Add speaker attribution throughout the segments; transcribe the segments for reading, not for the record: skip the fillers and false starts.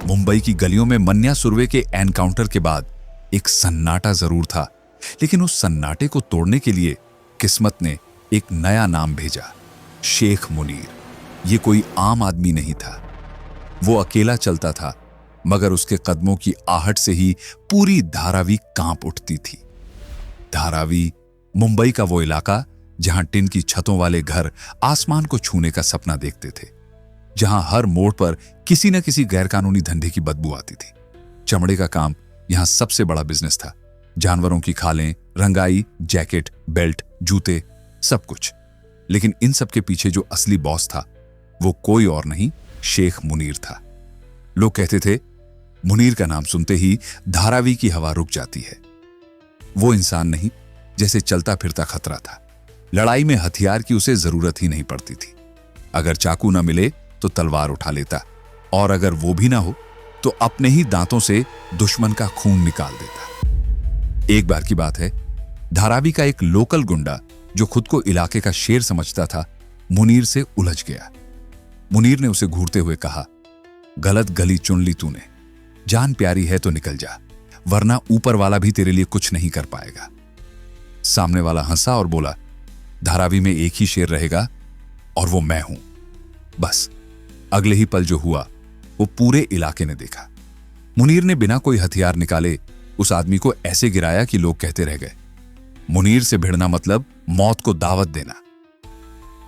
Speaker 1: मुंबई की गलियों में मन्या सुरवे के एनकाउंटर के बाद एक सन्नाटा जरूर था, लेकिन उस सन्नाटे को तोड़ने के लिए किस्मत ने एक नया नाम भेजा, शेख मुनीर। ये कोई आम आदमी नहीं था। वो अकेला चलता था, मगर उसके कदमों की आहट से ही पूरी धारावी कांप उठती थी। धारावी मुंबई का वो इलाका जहां टिन की छतों वाले घर आसमान को छूने का सपना देखते थे, जहां हर मोड़ पर किसी न किसी गैरकानूनी धंधे की बदबू आती थी। चमड़े का काम यहां सबसे बड़ा बिजनेस था। जानवरों की खालें, रंगाई, जैकेट, बेल्ट, जूते, सब कुछ। लेकिन इन सब के पीछे जो असली बॉस था वो कोई और नहीं, शेख मुनीर था। लोग कहते थे मुनीर का नाम सुनते ही धारावी की हवा रुक जाती है। वो इंसान नहीं, जैसे चलता फिरता खतरा था। लड़ाई में हथियार की उसे जरूरत ही नहीं पड़ती थी। अगर चाकू ना मिले तो तलवार उठा लेता, और अगर वो भी ना हो तो अपने ही दांतों से दुश्मन का खून निकाल देता। एक बार की बात है, धारावी का एक लोकल गुंडा जो खुद को इलाके का शेर समझता था, मुनीर से उलझ गया। मुनीर ने उसे घूरते हुए कहा, गलत गली चुन ली तूने, जान प्यारी है तो निकल जा, वरना ऊपर वाला भी तेरे लिए कुछ नहीं कर पाएगा। सामने वाला हंसा और बोला, धारावी में एक ही शेर रहेगा और वो मैं हूं। बस अगले ही पल जो हुआ वो पूरे इलाके ने देखा। मुनीर ने बिना कोई हथियार निकाले उस आदमी को ऐसे गिराया कि लोग कहते रह गए, मुनीर से भिड़ना मतलब मौत को दावत देना।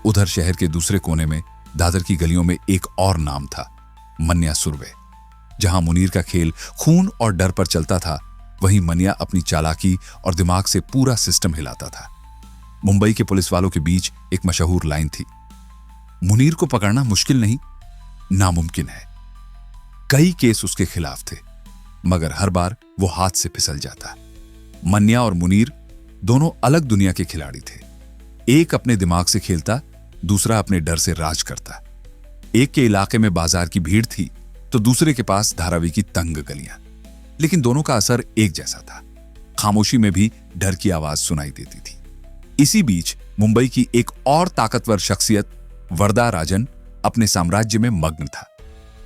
Speaker 1: उधर शहर के दूसरे कोने में दादर की गलियों में एक और नाम था, मन्या सुरवे। जहां मुनीर का खेल खून और डर पर चलता था, वहीं मन्या अपनी चालाकी और दिमाग से पूरा सिस्टम हिलाता था। मुंबई के पुलिस वालों के बीच एक मशहूर लाइन थी, मुनीर को पकड़ना मुश्किल नहीं, नामुमकिन है। कई केस उसके खिलाफ थे, मगर हर बार वो हाथ से फिसल जाता। मन्या और मुनीर दोनों अलग दुनिया के खिलाड़ी थे। एक अपने दिमाग से खेलता, दूसरा अपने डर से राज करता। एक के इलाके में बाजार की भीड़ थी तो दूसरे के पास धारावी की तंग गलियां। लेकिन दोनों का असर एक जैसा था, खामोशी में भी डर की आवाज सुनाई देती थी। इसी बीच मुंबई की एक और ताकतवर शख्सियत वरदा राजन अपने साम्राज्य में मग्न था।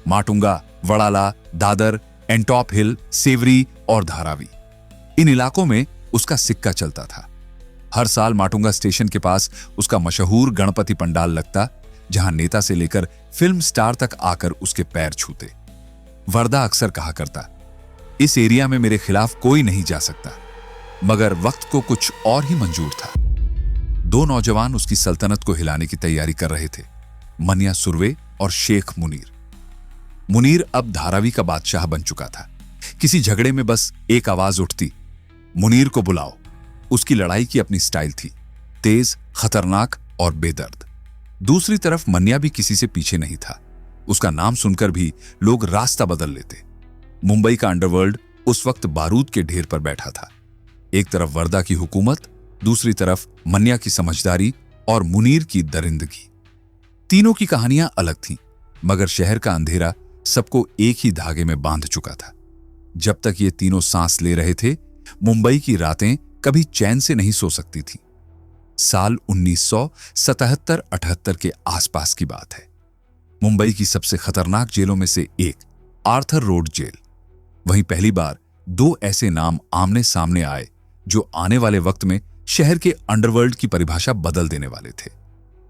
Speaker 1: माटुंगा, वड़ाला, दादर, एंटॉप हिल, सेवरी और धारावी, इन इलाकों में उसका सिक्का चलता था। हर साल माटुंगा स्टेशन के पास उसका मशहूर गणपति पंडाल लगता, जहां नेता से लेकर फिल्म स्टार तक आकर उसके पैर छूते। वरदा अक्सर कहा करता, इस एरिया में मेरे खिलाफ कोई नहीं जा सकता, मगर वक्त को कुछ और ही मंजूर था। दो नौजवान उसकी सल्तनत को हिलाने की तैयारी कर रहे थे, मन्या सुरवे और शेख मुनीर। मुनीर अब धारावी का बादशाह बन चुका था। किसी झगड़े में बस एक आवाज उठती, मुनीर को बुलाओ। उसकी लड़ाई की अपनी स्टाइल थी, तेज, खतरनाक और बेदर्द। दूसरी तरफ मन्या भी किसी से पीछे नहीं था। उसका नाम सुनकर भी लोग रास्ता बदल लेते। मुंबई का अंडरवर्ल्ड उस वक्त बारूद के ढेर पर बैठा था। एक तरफ वरदा की हुकूमत, दूसरी तरफ मन्या की समझदारी और मुनीर की दरिंदगी। तीनों की कहानियां अलग थीं, मगर शहर का अंधेरा सबको एक ही धागे में बांध चुका था। जब तक ये तीनों सांस ले रहे थे, मुंबई की रातें कभी चैन से नहीं सो सकती थी। साल 1977-78 के आसपास की बात है। मुंबई की सबसे खतरनाक जेलों में से एक, आर्थर रोड जेल। वहीं पहली बार दो ऐसे नाम आमने सामने आए जो आने वाले वक्त में शहर के अंडरवर्ल्ड की परिभाषा बदल देने वाले थे,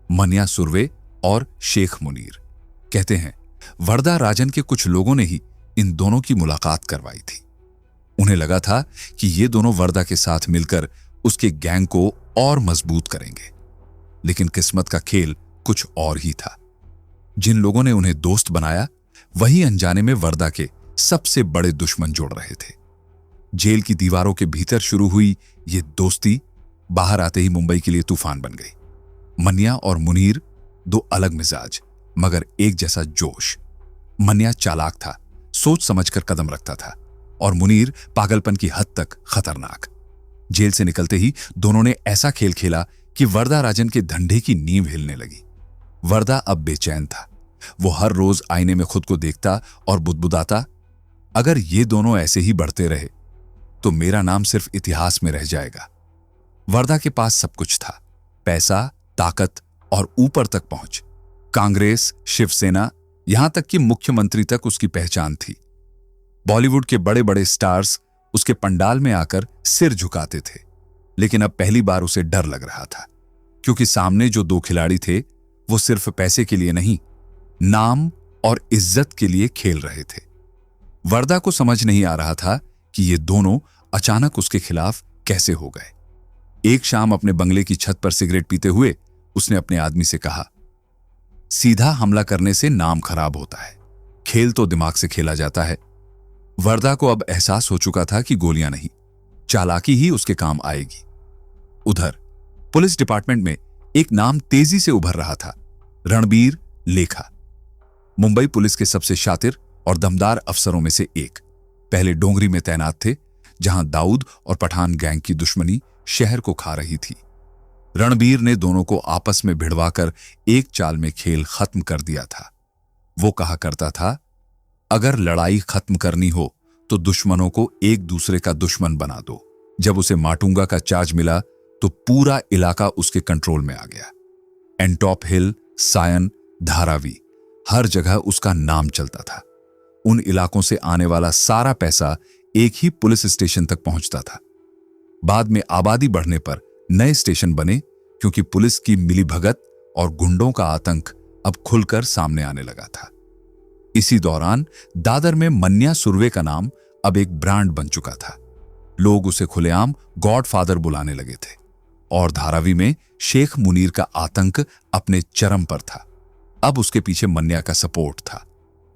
Speaker 1: मन्या सुरवे और शेख मुनीर। कहते हैं वरदा राजन के कुछ लोगों ने ही इन दोनों की मुलाकात करवाई थी। उन्हें लगा था कि ये दोनों वरदा के साथ मिलकर उसके गैंग को और मजबूत करेंगे। लेकिन किस्मत का खेल कुछ और ही था। जिन लोगों ने उन्हें दोस्त बनाया, वही अनजाने में वरदा के सबसे बड़े दुश्मन जोड़ रहे थे। जेल की दीवारों के भीतर शुरू हुई ये दोस्ती बाहर आते ही मुंबई के लिए तूफान बन गई। मन्या और मुनीर दो अलग मिजाज, मगर एक जैसा जोश। मन्या चालाक था, सोच समझकर कदम रखता था, और मुनीर पागलपन की हद तक खतरनाक। जेल से निकलते ही दोनों ने ऐसा खेल खेला कि वरदा राजन के धंधे की नींव हिलने लगी। वरदा अब बेचैन था। वो हर रोज आईने में खुद को देखता और बुदबुदाता, अगर ये दोनों ऐसे ही बढ़ते रहे तो मेरा नाम सिर्फ इतिहास में रह जाएगा। वरदा के पास सब कुछ था, पैसा, ताकत और ऊपर तक पहुंच। कांग्रेस, शिवसेना, यहां तक कि मुख्यमंत्री तक उसकी पहचान थी। बॉलीवुड के बड़े बड़े स्टार्स उसके पंडाल में आकर सिर झुकाते थे, लेकिन अब पहली बार उसे डर लग रहा था, क्योंकि सामने जो दो खिलाड़ी थे वो सिर्फ पैसे के लिए नहीं, नाम और इज्जत के लिए खेल रहे थे। वर्दा को समझ नहीं आ रहा था कि ये दोनों अचानक उसके खिलाफ कैसे हो गए। एक शाम अपने बंगले की छत पर सिगरेट पीते हुए उसने अपने आदमी से कहा, सीधा हमला करने से नाम खराब होता है, खेल तो दिमाग से खेला जाता है। वर्दा को अब एहसास हो चुका था कि गोलियां नहीं, चालाकी ही उसके काम आएगी। उधर पुलिस डिपार्टमेंट में एक नाम तेजी से उभर रहा था, रणबीर लेखा। मुंबई पुलिस के सबसे शातिर और दमदार अफसरों में से एक। पहले डोंगरी में तैनात थे, जहां दाऊद और पठान गैंग की दुश्मनी शहर को खा रही थी। रणबीर ने दोनों को आपस में भिड़वाकर एक चाल में खेल खत्म कर दिया था। वो कहा करता था, अगर लड़ाई खत्म करनी हो तो दुश्मनों को एक दूसरे का दुश्मन बना दो। जब उसे माटुंगा का चार्ज मिला तो पूरा इलाका उसके कंट्रोल में आ गया। एंटॉप हिल, सायन, धारावी, हर जगह उसका नाम चलता था। उन इलाकों से आने वाला सारा पैसा एक ही पुलिस स्टेशन तक पहुंचता था। बाद में आबादी बढ़ने पर नए स्टेशन बने, क्योंकि पुलिस की मिलीभगत और गुंडों का आतंक अब खुलकर सामने आने लगा था। इसी दौरान दादर में मन्या सुर्वे का नाम अब एक ब्रांड बन चुका था। लोग उसे खुलेआम गॉडफादर बुलाने लगे थे, और धारावी में शेख मुनीर का आतंक अपने चरम पर था। अब उसके पीछे मन्या का सपोर्ट था,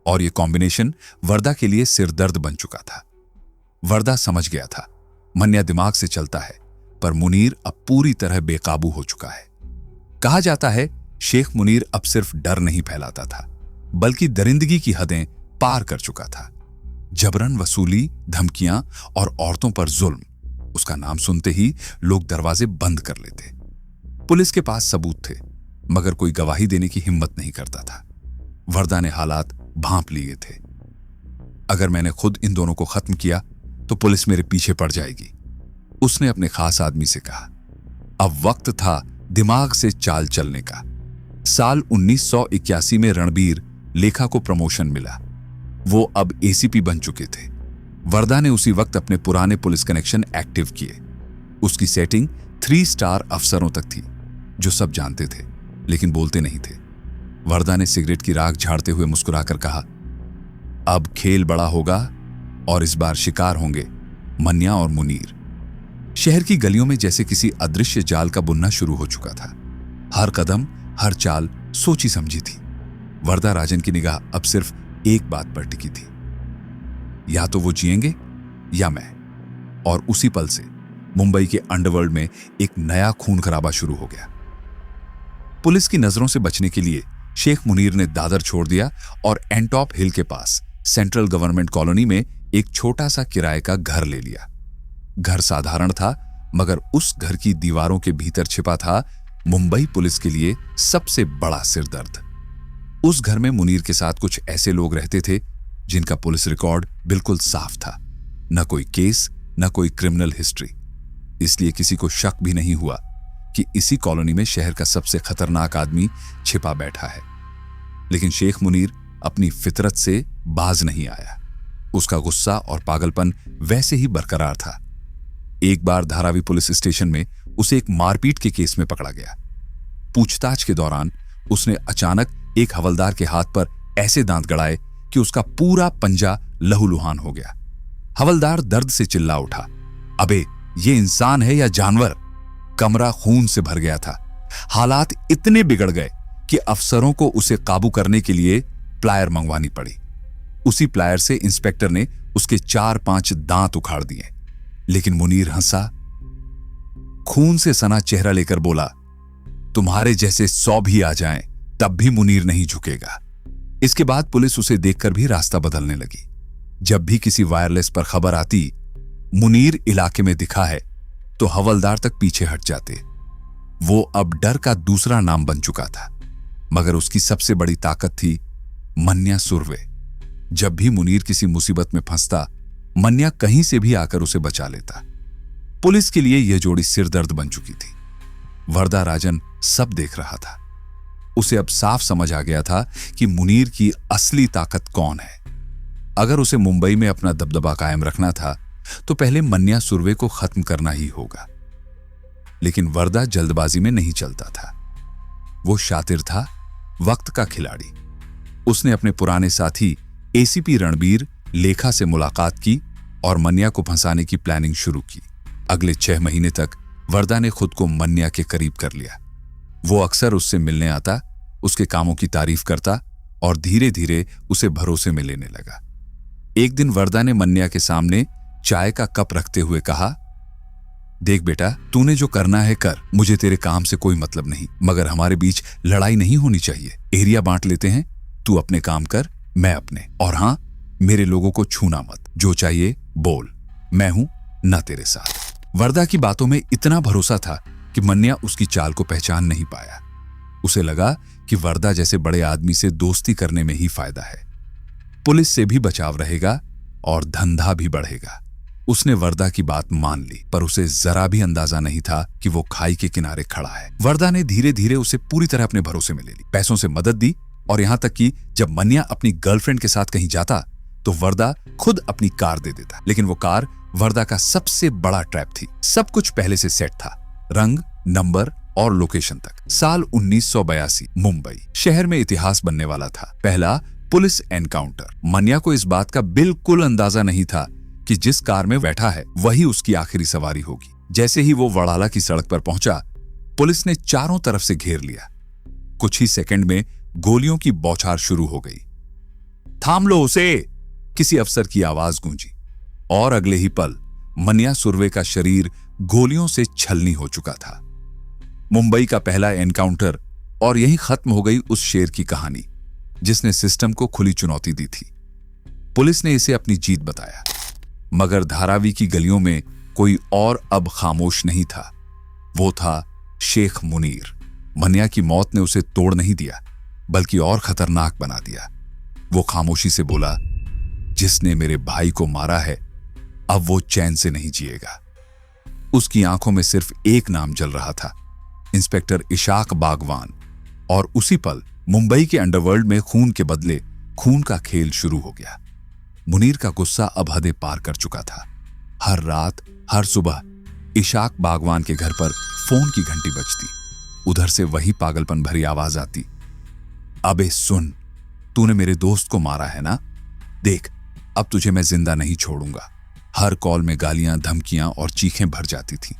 Speaker 1: और यह कॉम्बिनेशन वर्दा के लिए सिरदर्द बन चुका था। वर्दा समझ गया था, मन्या दिमाग से चलता है, पर मुनीर अब पूरी तरह बेकाबू हो चुका है। कहा जाता है, शेख मुनीर अब सिर्फ डर नहीं फैलाता था, बल्कि दरिंदगी की हदें पार कर चुका था। जबरन वसूली, धमकियां और औरतों पर जुल्म। उसका नाम सुनते ही लोग दरवाजे बंद कर लेते। पुलिस के पास सबूत थे, मगर कोई गवाही देने की हिम्मत नहीं करता था। वर्दा ने हालात भांप लिए थे। अगर मैंने खुद इन दोनों को खत्म किया तो पुलिस मेरे पीछे पड़ जाएगी, उसने अपने खास आदमी से कहा। अब वक्त था दिमाग से चाल चलने का। साल 1981 में रणबीर लेखा को प्रमोशन मिला। वो अब एसीपी बन चुके थे। वर्दा ने उसी वक्त अपने पुराने पुलिस कनेक्शन एक्टिव किए। उसकी सेटिंग 3 स्टार अफसरों तक थी, जो सब जानते थे लेकिन बोलते नहीं थे। वर्दा ने सिगरेट की राख झाड़ते हुए मुस्कुराकर कहा, अब खेल बड़ा होगा और इस बार शिकार होंगे मन्या और मुनीर। शहर की गलियों में जैसे किसी अदृश्य जाल का बुनना शुरू हो चुका था। हर कदम, हर चाल सोची समझी थी। वर्दा राजन की निगाह अब सिर्फ एक बात पर टिकी थी, या तो वो जिएंगे या मैं। और उसी पल से मुंबई के अंडरवर्ल्ड में एक नया खून खराबा शुरू हो गया। पुलिस की नजरों से बचने के लिए शेख मुनीर ने दादर छोड़ दिया और एंटॉप हिल के पास सेंट्रल गवर्नमेंट कॉलोनी में एक छोटा सा किराए का घर ले लिया। घर साधारण था, मगर उस घर की दीवारों के भीतर छिपा था मुंबई पुलिस के लिए सबसे बड़ा सिरदर्द। उस घर में मुनीर के साथ कुछ ऐसे लोग रहते थे जिनका पुलिस रिकॉर्ड बिल्कुल साफ था। न कोई केस, न कोई क्रिमिनल हिस्ट्री। इसलिए किसी को शक भी नहीं हुआ कि इसी कॉलोनी में शहर का सबसे खतरनाक आदमी छिपा बैठा है। लेकिन शेख मुनीर अपनी फितरत से बाज नहीं आया। उसका गुस्सा और पागलपन वैसे ही बरकरार था। एक बार धारावी पुलिस स्टेशन में उसे एक मारपीट के केस में पकड़ा गया। पूछताछ के दौरान उसने अचानक एक हवलदार के हाथ पर ऐसे दांत गड़ाए कि उसका पूरा पंजा लहूलुहान हो गया। हवलदार दर्द से चिल्ला उठा, अबे ये इंसान है या जानवर? कमरा खून से भर गया था। हालात इतने बिगड़ गए कि अफसरों को उसे काबू करने के लिए प्लायर मंगवानी पड़ी। उसी प्लायर से इंस्पेक्टर ने उसके 4-5 दांत उखाड़ दिए। लेकिन मुनीर हंसा, खून से सना चेहरा लेकर बोला, तुम्हारे जैसे 100 भी आ जाएं, तब भी मुनीर नहीं झुकेगा। इसके बाद पुलिस उसे देखकर भी रास्ता बदलने लगी। जब भी किसी वायरलेस पर खबर आती मुनीर इलाके में दिखा है, तो हवलदार तक पीछे हट जाते। वो अब डर का दूसरा नाम बन चुका था, मगर उसकी सबसे बड़ी ताकत थी मन्या सुर्वे। जब भी मुनीर किसी मुसीबत में फंसता, मन्या कहीं से भी आकर उसे बचा लेता। पुलिस के लिए यह जोड़ी सिरदर्द बन चुकी थी। वर्दा राजन सब देख रहा था। उसे अब साफ समझ आ गया था कि मुनीर की असली ताकत कौन है। अगर उसे मुंबई में अपना दबदबा कायम रखना था तो पहले मन्या सुर्वे को खत्म करना ही होगा। लेकिन वरदा जल्दबाजी में नहीं चलता था। वो शातिर था, वक्त का खिलाड़ी। उसने अपने पुराने साथी एसीपी रणबीर लेखा से मुलाकात की और मन्या को फंसाने की प्लानिंग शुरू की। अगले 6 महीने तक वरदा ने खुद को मन्या के करीब कर लिया। वो अक्सर उससे मिलने आता, उसके कामों की तारीफ करता और धीरे धीरे उसे भरोसे में लेने लगा। एक दिन वरदा ने मन्या के सामने चाय का कप रखते हुए कहा, देख बेटा, तूने जो करना है कर, मुझे तेरे काम से कोई मतलब नहीं, मगर हमारे बीच लड़ाई नहीं होनी चाहिए। एरिया बांट लेते हैं, तू अपने काम कर, मैं अपने। और हां, मेरे लोगों को छूना मत, जो चाहिए बोल, मैं हूं ना तेरे साथ। वरदा की बातों में इतना भरोसा था कि मन्या उसकी चाल को पहचान नहीं पाया। उसे लगा कि वरदा जैसे बड़े आदमी से दोस्ती करने में ही फायदा है, पुलिस से भी बचाव रहेगा और धंधा भी बढ़ेगा। उसने वरदा की बात मान ली, पर उसे जरा भी अंदाजा नहीं था कि वो खाई के किनारे खड़ा है। वरदा ने धीरे धीरे उसे पूरी तरह अपने भरोसे में ले ली, पैसों से मदद दी और यहां तक कि जब मन्या अपनी गर्लफ्रेंड के साथ कहीं जाता तो वरदा खुद अपनी कार दे देता। लेकिन वो कार वरदा का सबसे बड़ा ट्रैप थी। सब कुछ पहले से सेट था, रंग, नंबर और लोकेशन तक। साल 1982, मुंबई शहर में इतिहास बनने वाला था। पहला पुलिस एनकाउंटर। मन्या को इस बात का बिल्कुल अंदाजा नहीं था कि जिस कार में बैठा है वही उसकी आखिरी सवारी होगी। जैसे ही वो वड़ाला की सड़क पर पहुंचा, पुलिस ने चारों तरफ से घेर लिया। कुछ ही सेकंड में गोलियों की बौछार शुरू हो गई। थाम लो उसे, किसी अफसर की आवाज गूंजी और अगले ही पल मन्या सुर्वे का शरीर गोलियों से छलनी हो चुका था। मुंबई का पहला एनकाउंटर, और यहीं खत्म हो गई उस शेर की कहानी जिसने सिस्टम को खुली चुनौती दी थी। पुलिस ने इसे अपनी जीत बताया, मगर धारावी की गलियों में कोई और अब खामोश नहीं था। वो था शेख मुनीर। मन्या की मौत ने उसे तोड़ नहीं दिया, बल्कि और खतरनाक बना दिया। वो खामोशी से बोला, जिसने मेरे भाई को मारा है अब वो चैन से नहीं जिएगा। उसकी आंखों में सिर्फ एक नाम जल रहा था, इंस्पेक्टर इशाक बागवान। और उसी पल मुंबई के अंडरवर्ल्ड में खून के बदले खून का खेल शुरू हो गया। मुनीर का गुस्सा अब हदें पार कर चुका था। हर रात, हर सुबह इशाक बागवान के घर पर फोन की घंटी बजती। उधर से वही पागलपन भरी आवाज आती, अबे सुन, तूने मेरे दोस्त को मारा है ना? देख, अब तुझे मैं जिंदा नहीं छोड़ूंगा। हर कॉल में गालियां, धमकियां और चीखें भर जाती थीं।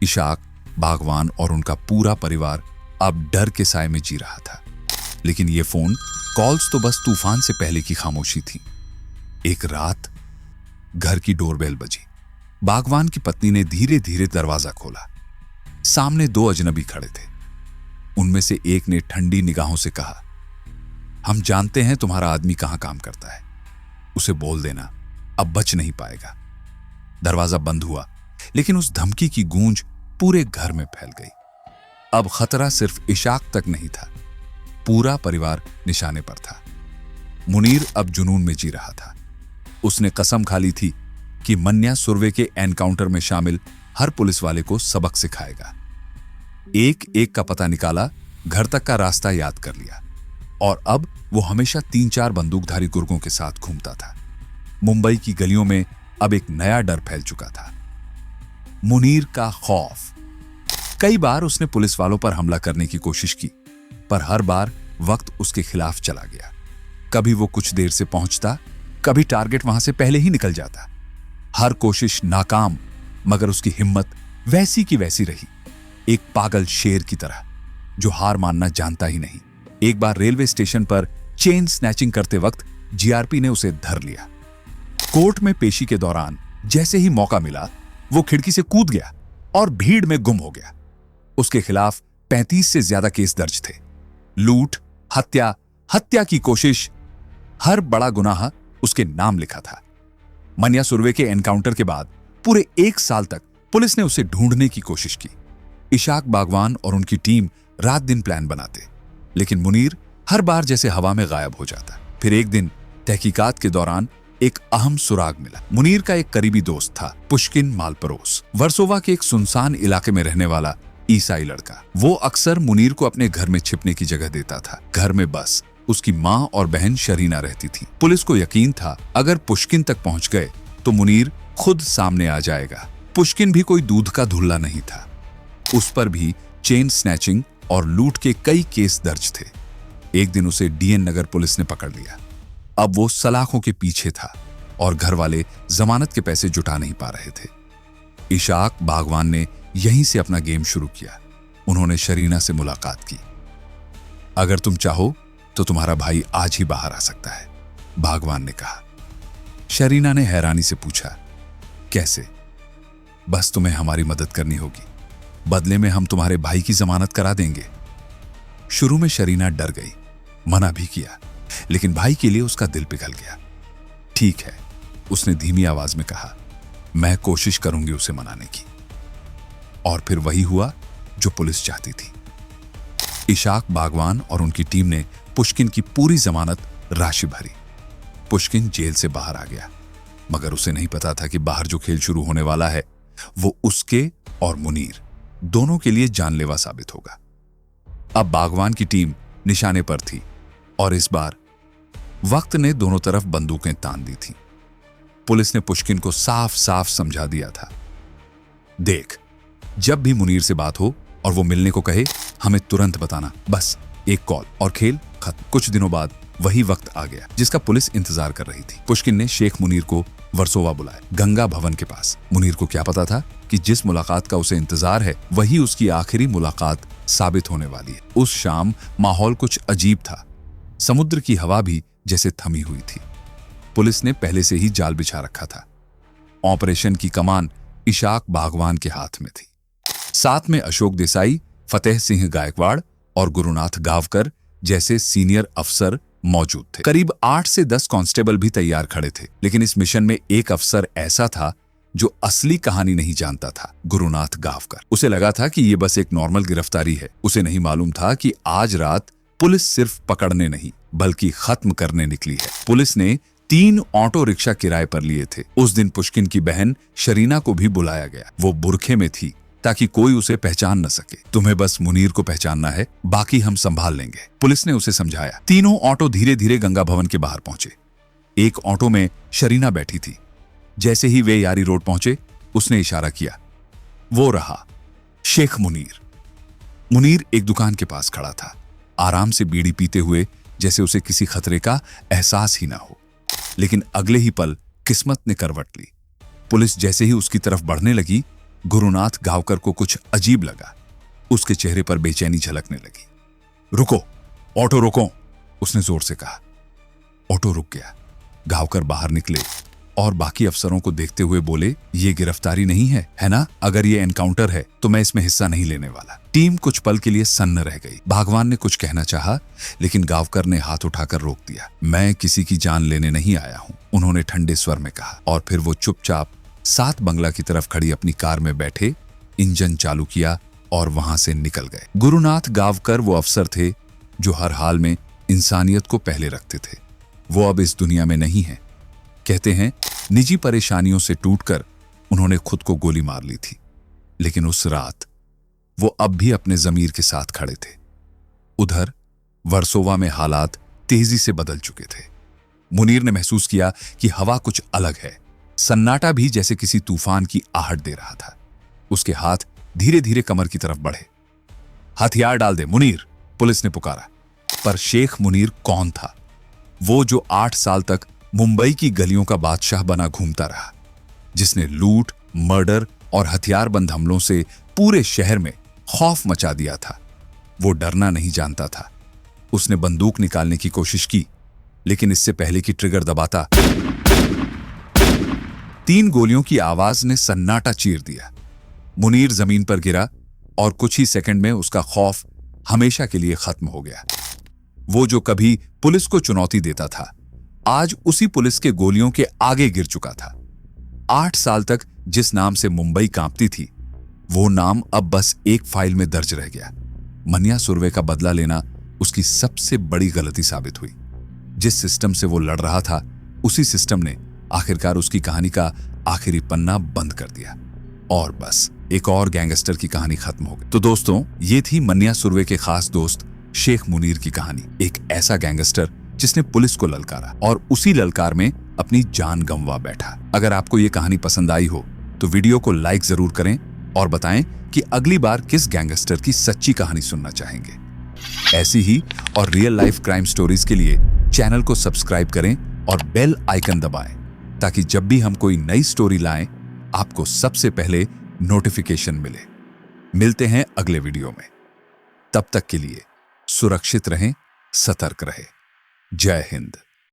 Speaker 1: इशाक बागवान और उनका पूरा परिवार अब डर के साए में जी रहा था। लेकिन ये फोन कॉल्स तो बस तूफान से पहले की खामोशी थी। एक रात घर की डोरबेल बजी। बागवान की पत्नी ने धीरे धीरे दरवाजा खोला। सामने 2 अजनबी खड़े थे। उनमें से एक ने ठंडी निगाहों से कहा, हम जानते हैं तुम्हारा आदमी कहां काम करता है, उसे बोल देना, अब बच नहीं पाएगा। दरवाजा बंद हुआ, लेकिन उस धमकी की गूंज पूरे घर में फैल गई। अब खतरा सिर्फ इशाक तक नहीं था, पूरा परिवार निशाने पर था। मुनीर अब जुनून में जी रहा था। उसने कसम खा ली थी कि मन्या सुर्वे के एनकाउंटर में शामिल हर पुलिस वाले को सबक सिखाएगा। एक एक का पता निकाला, घर तक का रास्ता याद कर लिया, और अब वो हमेशा 3-4 बंदूकधारी गुर्गों के साथ घूमता था। मुंबई की गलियों में अब एक नया डर फैल चुका था, मुनीर का खौफ। कई बार उसने पुलिस वालों पर हमला करने की कोशिश की, पर हर बार वक्त उसके खिलाफ चला गया। कभी वो कुछ देर से पहुंचता, कभी टारगेट वहां से पहले ही निकल जाता। हर कोशिश नाकाम, मगर उसकी हिम्मत वैसी की वैसी रही, एक पागल शेर की तरह जो हार मानना जानता ही नहीं। एक बार रेलवे स्टेशन पर चेन स्नैचिंग करते वक्त जीआरपी ने उसे धर लिया। कोर्ट में पेशी के दौरान जैसे ही मौका मिला, वो खिड़की से कूद गया और भीड़ में गुम हो गया। उसके खिलाफ 35 से ज्यादा केस दर्ज थे। लूट, हत्या की कोशिश, हर बड़ा गुनाह उसके नाम लिखा था। मन्या सुर्वे के एनकाउंटर के बाद पूरे 1 साल तक पुलिस ने उसे ढूंढने की कोशिश की। इशाक बागवान और उनकी टीम रात दिन प्लान बनाते, लेकिन मुनीर हर बार जैसे हवा में गायब हो जाता। फिर एक दिन तहकीकात के दौरान एक अहम सुराग मिला। मुनीर का एक करीबी दोस्त था, पुष्किन मालपरोस, वर्सोवा के एक सुनसान इलाके में रहने वाला ईसाई लड़का। वो अक्सर मुनीर को अपने घर में छिपने की जगह देता था। घर में बस उसकी माँ और बहन शरीना रहती थी। पुलिस को यकीन था अगर पुष्किन तक पहुंच गए तो मुनीर खुद सामने आ जाएगा। पुष्किन भी कोई दूध का धुल्ला नहीं था। उस पर भी चेन स्नैचिंग और लूट के कई केस दर्ज थे। एक दिन उसे डीएन नगर पुलिस ने पकड़ लिया। अब वो सलाखों के पीछे था और घर वाले जमानत के पैसे जुटा नहीं पा रहे थे। इशाक बागवान ने यहीं से अपना गेम शुरू किया। उन्होंने शरीना से मुलाकात की। अगर तुम चाहो तो तुम्हारा भाई आज ही बाहर आ सकता है, बागवान ने कहा। शरीना ने हैरानी से पूछा, कैसे? बस तुम्हें हमारी मदद करनी होगी, बदले में हम तुम्हारे भाई की जमानत करा देंगे। शुरू में शरीना डर गई, मना भी किया, लेकिन भाई के लिए उसका दिल पिघल गया। ठीक है, उसने धीमी आवाज में कहा, मैं कोशिश करूंगी उसे मनाने की। और फिर वही हुआ जो पुलिस चाहती थी। इशाक बागवान और उनकी टीम ने पुष्किन की पूरी जमानत राशि भरी। पुष्किन जेल से बाहर आ गया, मगर उसे नहीं पता था कि बाहर जो खेल शुरू होने वाला है वो उसके और मुनीर दोनों के लिए जानलेवा साबित होगा। अब बागवान की टीम निशाने पर थी और इस बार वक्त ने दोनों तरफ बंदूकें तान दी थीं। पुलिस ने पुष्किन को साफ साफ समझा दिया था, देख, जब भी मुनीर से बात हो और वो मिलने को कहे, हमें तुरंत बताना, बस एक कॉल और खेल खत्म। कुछ दिनों बाद वही वक्त आ गया जिसका पुलिस इंतजार कर रही थी। पुष्किन ने शेख मुनीर को वर्सोवा बुलाया, गंगा भवन के पास। मुनीर को क्या पता था कि जिस मुलाकात का उसे इंतजार है वही उसकी आखिरी मुलाकात साबित होने वाली है। उस शाम माहौल कुछ अजीब था। समुद्र की हवा भी जैसे थमी हुई थी। पुलिस ने पहले से ही जाल बिछा रखा था। ऑपरेशन की कमान इशाक बागवान के हाथ में थी। साथ में अशोक देसाई, फतेह सिंह गायकवाड़ और गुरुनाथ गावकर जैसे सीनियर अफसर मौजूद थे। करीब 8 से 10 कांस्टेबल भी तैयार खड़े थे। लेकिन इस मिशन में एक अफसर ऐसा था जो असली कहानी नहीं जानता था, गुरुनाथ गावकर। उसे लगा था कि यह बस एक नॉर्मल गिरफ्तारी है। उसे नहीं मालूम था कि आज रात पुलिस सिर्फ पकड़ने नहीं बल्कि खत्म करने निकली है। पुलिस ने 3 ऑटो रिक्शा किराए पर लिए थे। उस दिन पुष्किन की बहन शरीना को भी बुलाया गया। वो बुरखे में थी ताकि कोई उसे पहचान न सके। तुम्हें बस मुनीर को पहचानना है, बाकी हम संभाल लेंगे, पुलिस ने उसे समझाया। तीनों ऑटो धीरे धीरे गंगा भवन के बाहर पहुंचे। एक ऑटो में शरीना बैठी थी। जैसे ही वे यारी रोड पहुंचे, उसने इशारा किया। वो रहा शेख मुनीर। मुनीर एक दुकान के पास खड़ा था, आराम से बीड़ी पीते हुए, जैसे उसे किसी खतरे का एहसास ही ना हो। लेकिन अगले ही पल किस्मत ने करवट ली। पुलिस जैसे ही उसकी तरफ बढ़ने लगी, गुरुनाथ गावकर को कुछ अजीब लगा। उसके चेहरे पर बेचैनी झलकने लगी। रुको, ऑटो रोको, उसने जोर से कहा। ऑटो रुक गया। गावकर बाहर निकले और बाकी अफसरों को देखते हुए बोले, ये गिरफ्तारी नहीं है ना? अगर ये एनकाउंटर है तो मैं इसमें हिस्सा नहीं लेने वाला। टीम कुछ पल के लिए सन्न रह गई। बागवान ने कुछ कहना चाहा, लेकिन गावकर ने हाथ उठाकर रोक दिया। मैं किसी की जान लेने नहीं आया हूं, उन्होंने ठंडे स्वर में कहा। और फिर वो चुपचाप 7 बंगला की तरफ खड़ी अपनी कार में बैठे, इंजन चालू किया और वहां से निकल गए। गुरुनाथ गावकर वो अफसर थे जो हर हाल में इंसानियत को पहले रखते थे। वो अब इस दुनिया में नहीं है। कहते हैं निजी परेशानियों से टूटकर उन्होंने खुद को गोली मार ली थी। लेकिन उस रात वो अब भी अपने जमीर के साथ खड़े थे। उधर वर्सोवा में हालात तेजी से बदल चुके थे। मुनीर ने महसूस किया कि हवा कुछ अलग है। सन्नाटा भी जैसे किसी तूफान की आहट दे रहा था। उसके हाथ धीरे धीरे कमर की तरफ बढ़े। हथियार डाल दे मुनीर, पुलिस ने पुकारा। पर शेख मुनीर कौन था? वो जो 8 साल तक मुंबई की गलियों का बादशाह बना घूमता रहा, जिसने लूट, मर्डर और हथियारबंद हमलों से पूरे शहर में खौफ मचा दिया था। वो डरना नहीं जानता था। उसने बंदूक निकालने की कोशिश की, लेकिन इससे पहले कि ट्रिगर दबाता, 3 गोलियों की आवाज ने सन्नाटा चीर दिया। मुनीर जमीन पर गिरा और कुछ ही सेकंड में उसका खौफ हमेशा के लिए खत्म हो गया। वो जो कभी पुलिस को चुनौती देता था, आज उसी पुलिस के गोलियों के आगे गिर चुका था। 8 साल तक जिस नाम से मुंबई कांपती थी, वो नाम अब बस एक फाइल में दर्ज रह गया। मन्या सुर्वे का बदला लेना उसकी सबसे बड़ी गलती साबित हुई। जिस सिस्टम से वो लड़ रहा था, उसी सिस्टम ने आखिरकार उसकी कहानी का आखिरी पन्ना बंद कर दिया। और बस एक और गैंगस्टर की कहानी खत्म हो गई। तो दोस्तों, ये थी मन्या सुर्वे के खास दोस्त शेख मुनीर की कहानी, एक ऐसा गैंगस्टर जिसने पुलिस को ललकारा और उसी ललकार में अपनी जान गंवा बैठा। अगर आपको ये कहानी पसंद आई हो तो वीडियो को लाइक जरूर करें और बताएं कि अगली बार किस गैंगस्टर की सच्ची कहानी सुनना चाहेंगे। ऐसी ही और रियल लाइफ क्राइम स्टोरीज के लिए चैनल को सब्सक्राइब करें और बेल आइकन दबाएं ताकि जब भी हम कोई नई स्टोरी लाएं आपको सबसे पहले नोटिफिकेशन मिले। मिलते हैं अगले वीडियो में। तब तक के लिए सुरक्षित रहें, सतर्क रहें। जय हिंद।